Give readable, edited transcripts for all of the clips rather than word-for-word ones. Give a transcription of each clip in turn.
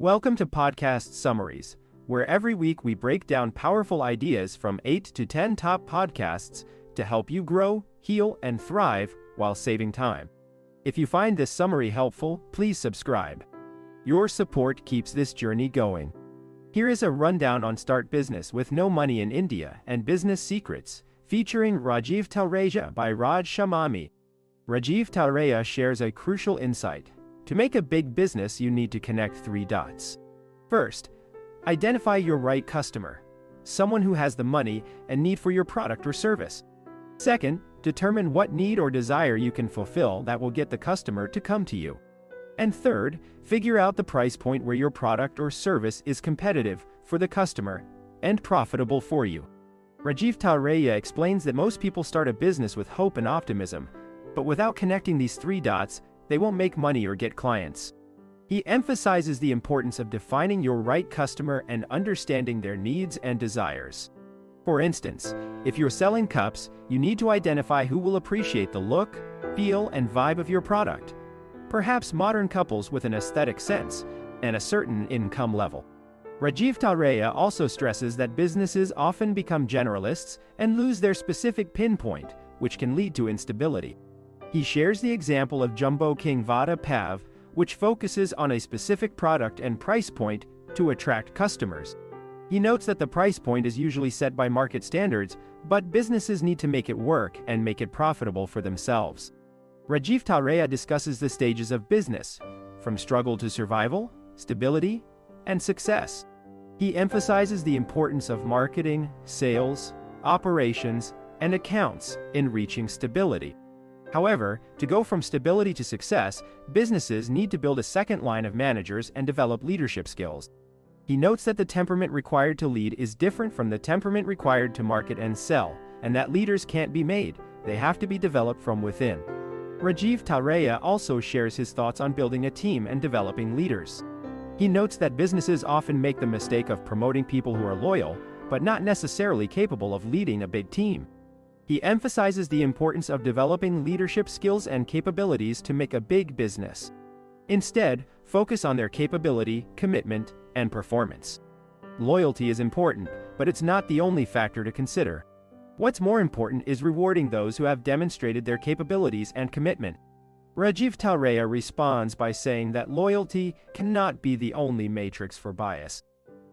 Welcome to Podcast Summaries, where every week we break down powerful ideas from 8 to 10 top podcasts to help you grow, heal, and thrive while saving time. If you find this summary helpful, please subscribe. Your support keeps this journey going. Here is a rundown on Start Business with No Money in India and Business Secrets, featuring Rajiv Talreja by Shamani. Rajiv Talreja shares a crucial insight. To make a big business, you need to connect 3 dots. First, identify your right customer, someone who has the money and need for your product or service. Second, determine what need or desire you can fulfill that will get the customer to come to you. And third, figure out the price point where your product or service is competitive for the customer and profitable for you. Rajiv Talreja explains that most people start a business with hope and optimism, but without connecting these 3 dots, they won't make money or get clients. He emphasizes the importance of defining your right customer and understanding their needs and desires. For instance, if you're selling cups, you need to identify who will appreciate the look, feel, and vibe of your product. Perhaps modern couples with an aesthetic sense and a certain income level. Rajiv Talreja also stresses that businesses often become generalists and lose their specific pinpoint, which can lead to instability. He shares the example of Jumbo King Vada Pav, which focuses on a specific product and price point to attract customers. He notes that the price point is usually set by market standards, but businesses need to make it work and make it profitable for themselves. Rajiv Talreja discusses the stages of business, from struggle to survival, stability, and success. He emphasizes the importance of marketing, sales, operations, and accounts in reaching stability. However, to go from stability to success, businesses need to build a second line of managers and develop leadership skills. He notes that the temperament required to lead is different from the temperament required to market and sell, and that leaders can't be made, they have to be developed from within. Rajiv Talreja also shares his thoughts on building a team and developing leaders. He notes that businesses often make the mistake of promoting people who are loyal, but not necessarily capable of leading a big team. He emphasizes the importance of developing leadership skills and capabilities to make a big business. Instead, focus on their capability, commitment, and performance. Loyalty is important, but it's not the only factor to consider. What's more important is rewarding those who have demonstrated their capabilities and commitment. Rajiv Talreja responds by saying that loyalty cannot be the only matrix for bias.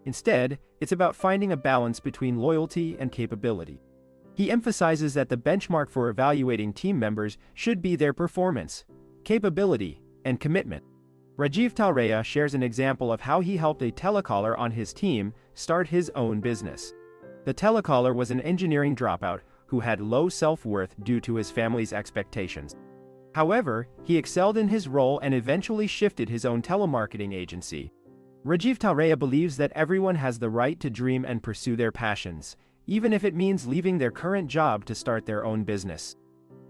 Instead, it's about finding a balance between loyalty and capability. He emphasizes that the benchmark for evaluating team members should be their performance, capability, and commitment. Rajiv Talreja shares an example of how he helped a telecaller on his team start his own business. The telecaller was an engineering dropout who had low self-worth due to his family's expectations. However, he excelled in his role and eventually shifted his own telemarketing agency. Rajiv Talreja believes that everyone has the right to dream and pursue their passions, even if it means leaving their current job to start their own business.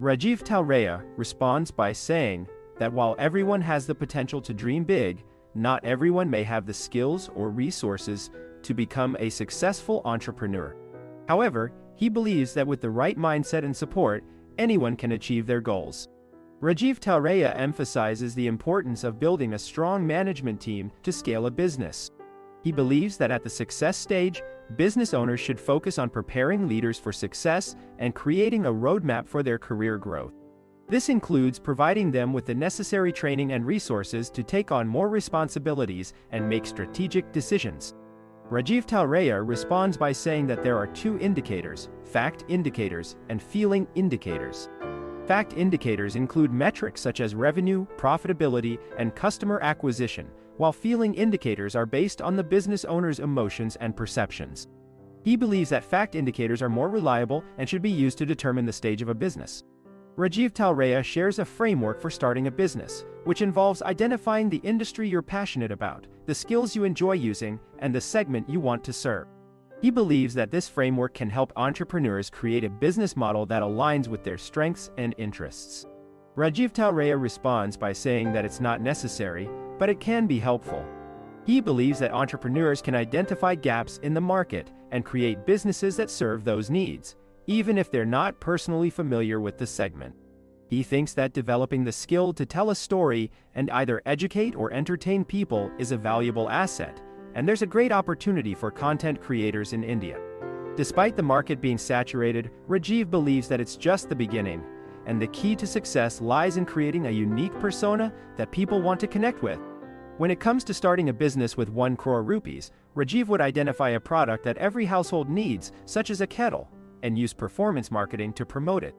Rajiv Talreja responds by saying that while everyone has the potential to dream big, not everyone may have the skills or resources to become a successful entrepreneur. However, he believes that with the right mindset and support, anyone can achieve their goals. Rajiv Talreja emphasizes the importance of building a strong management team to scale a business. He believes that at the success stage, business owners should focus on preparing leaders for success and creating a roadmap for their career growth. This includes providing them with the necessary training and resources to take on more responsibilities and make strategic decisions. Rajiv Talreja responds by saying that there are 2 indicators, fact indicators and feeling indicators. Fact indicators include metrics such as revenue, profitability, and customer acquisition, while feeling indicators are based on the business owner's emotions and perceptions. He believes that fact indicators are more reliable and should be used to determine the stage of a business. Rajiv Talreja shares a framework for starting a business, which involves identifying the industry you're passionate about, the skills you enjoy using, and the segment you want to serve. He believes that this framework can help entrepreneurs create a business model that aligns with their strengths and interests. Rajiv Talreja responds by saying that it's not necessary, but it can be helpful. He believes that entrepreneurs can identify gaps in the market and create businesses that serve those needs, even if they're not personally familiar with the segment. He thinks that developing the skill to tell a story and either educate or entertain people is a valuable asset, and there's a great opportunity for content creators in India. Despite the market being saturated, Rajiv believes that it's just the beginning, and the key to success lies in creating a unique persona that people want to connect with. When it comes to starting a business with 1 crore rupees, Rajiv would identify a product that every household needs, such as a kettle, and use performance marketing to promote it.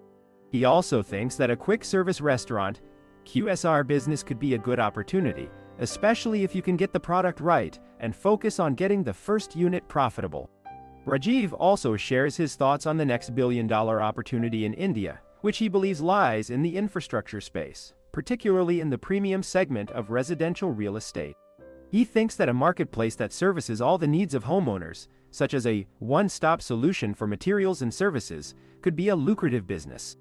He also thinks that a quick service restaurant (QSR) business could be a good opportunity, especially if you can get the product right and focus on getting the first unit profitable. Rajiv also shares his thoughts on the next billion-dollar opportunity in India, which he believes lies in the infrastructure space, particularly in the premium segment of residential real estate. He thinks that a marketplace that services all the needs of homeowners, such as a one-stop solution for materials and services, could be a lucrative business.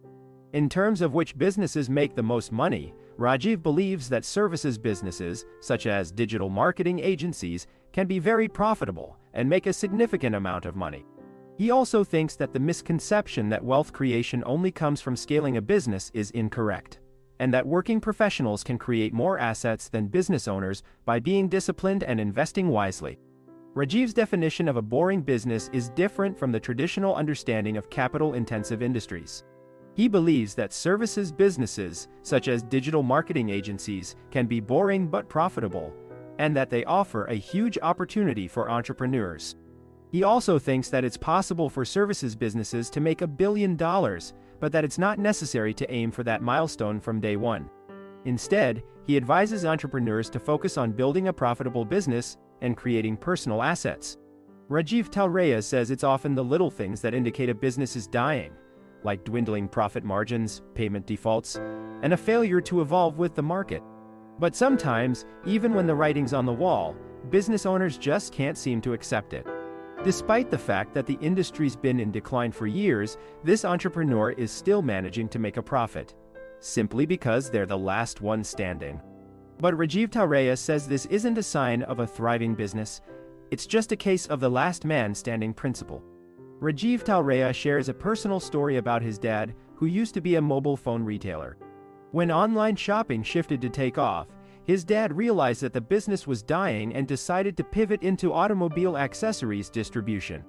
In terms of which businesses make the most money, Rajiv believes that services businesses, such as digital marketing agencies, can be very profitable and make a significant amount of money. He also thinks that the misconception that wealth creation only comes from scaling a business is incorrect, and that working professionals can create more assets than business owners by being disciplined and investing wisely. Rajiv's definition of a boring business is different from the traditional understanding of capital-intensive industries. He believes that services businesses, such as digital marketing agencies, can be boring but profitable, and that they offer a huge opportunity for entrepreneurs. He also thinks that it's possible for services businesses to make $1 billion, but that it's not necessary to aim for that milestone from day one. Instead, he advises entrepreneurs to focus on building a profitable business and creating personal assets. Rajiv Talreja says it's often the little things that indicate a business is dying, like dwindling profit margins, payment defaults, and a failure to evolve with the market. But sometimes, even when the writing's on the wall, business owners just can't seem to accept it. Despite the fact that the industry's been in decline for years, this entrepreneur is still managing to make a profit, simply because they're the last one standing. But Rajiv Talreja says this isn't a sign of a thriving business, it's just a case of the last man standing principle. Rajiv Talreja shares a personal story about his dad, who used to be a mobile phone retailer. When online shopping shifted to take off, his dad realized that the business was dying and decided to pivot into automobile accessories distribution.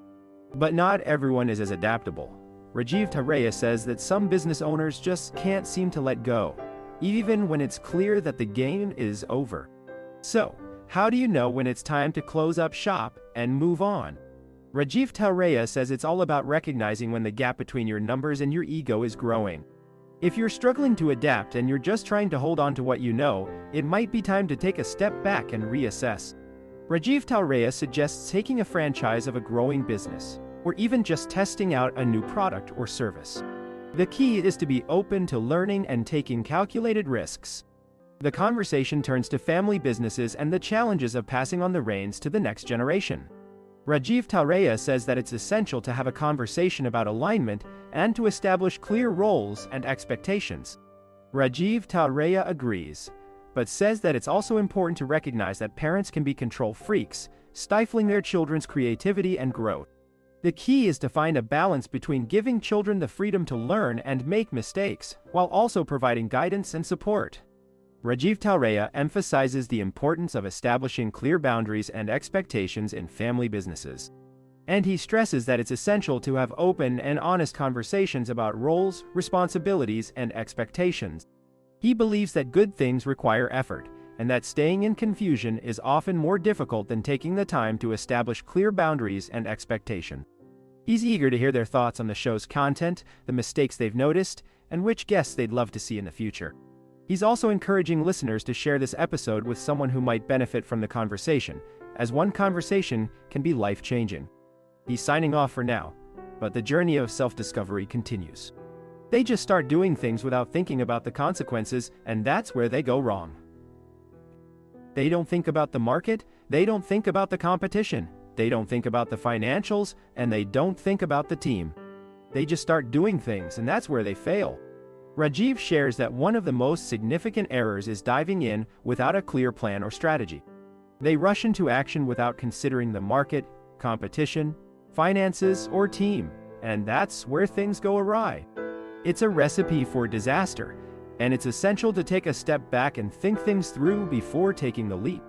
But not everyone is as adaptable. Rajiv Talreja says that some business owners just can't seem to let go, even when it's clear that the game is over. So, how do you know when it's time to close up shop and move on? Rajiv Talreja says it's all about recognizing when the gap between your numbers and your ego is growing. If you're struggling to adapt and you're just trying to hold on to what you know, it might be time to take a step back and reassess. Rajiv Talreja suggests taking a franchise of a growing business, or even just testing out a new product or service. The key is to be open to learning and taking calculated risks. The conversation turns to family businesses and the challenges of passing on the reins to the next generation. Rajiv Talreja says that it's essential to have a conversation about alignment and to establish clear roles and expectations. Rajiv Talreja agrees, but says that it's also important to recognize that parents can be control freaks, stifling their children's creativity and growth. The key is to find a balance between giving children the freedom to learn and make mistakes, while also providing guidance and support. Rajiv Talreja emphasizes the importance of establishing clear boundaries and expectations in family businesses. And he stresses that it's essential to have open and honest conversations about roles, responsibilities, and expectations. He believes that good things require effort, and that staying in confusion is often more difficult than taking the time to establish clear boundaries and expectations. He's eager to hear their thoughts on the show's content, the mistakes they've noticed, and which guests they'd love to see in the future. He's also encouraging listeners to share this episode with someone who might benefit from the conversation, as one conversation can be life-changing. He's signing off for now, but the journey of self-discovery continues. They just start doing things without thinking about the consequences, and that's where they go wrong. They don't think about the market, they don't think about the competition, they don't think about the financials, and they don't think about the team. They just start doing things, and that's where they fail. Rajiv shares that one of the most significant errors is diving in without a clear plan or strategy. They rush into action without considering the market, competition, finances, or team, and that's where things go awry. It's a recipe for disaster, and it's essential to take a step back and think things through before taking the leap.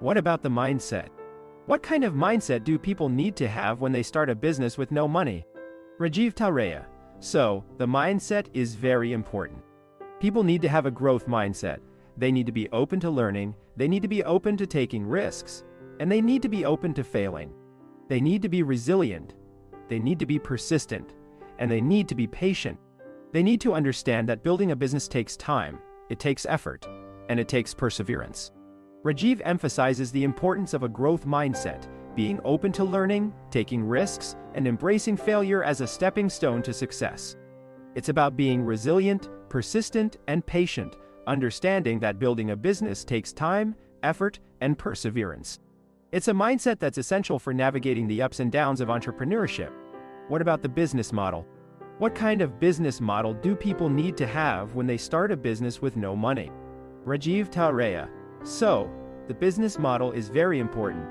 What about the mindset? What kind of mindset do people need to have when they start a business with no money? Rajiv Talreja. So, the mindset is very important. People need to have a growth mindset. They need to be open to learning, they need to be open to taking risks, and they need to be open to failing. They need to be resilient, they need to be persistent, and they need to be patient. They need to understand that building a business takes time, it takes effort, and it takes perseverance. Rajiv emphasizes the importance of a growth mindset, being open to learning, taking risks, and embracing failure as a stepping stone to success. It's about being resilient, persistent, and patient, understanding that building a business takes time, effort, and perseverance. It's a mindset that's essential for navigating the ups and downs of entrepreneurship. What about the business model? What kind of business model do people need to have when they start a business with no money? Rajiv Talreja. So, the business model is very important.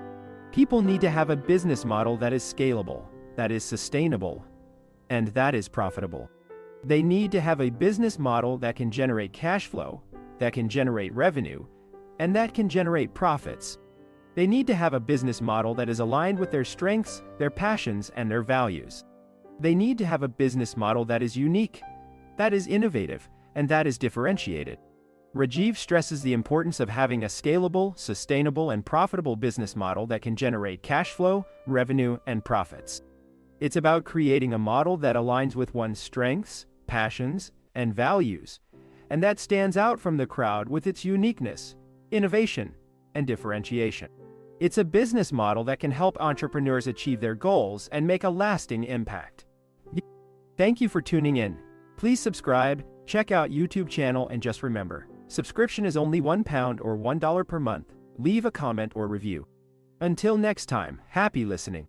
People need to have a business model that is scalable, that is sustainable, and that is profitable. They need to have a business model that can generate cash flow, that can generate revenue, and that can generate profits. They need to have a business model that is aligned with their strengths, their passions, and their values. They need to have a business model that is unique, that is innovative, and that is differentiated. Rajiv stresses the importance of having a scalable, sustainable, and profitable business model that can generate cash flow, revenue, and profits. It's about creating a model that aligns with one's strengths, passions, and values, and that stands out from the crowd with its uniqueness, innovation, and differentiation. It's a business model that can help entrepreneurs achieve their goals and make a lasting impact. Thank you for tuning in. Please subscribe, check out YouTube channel, and just remember, subscription is only £1 or $1 per month. Leave a comment or review. Until next time, happy listening.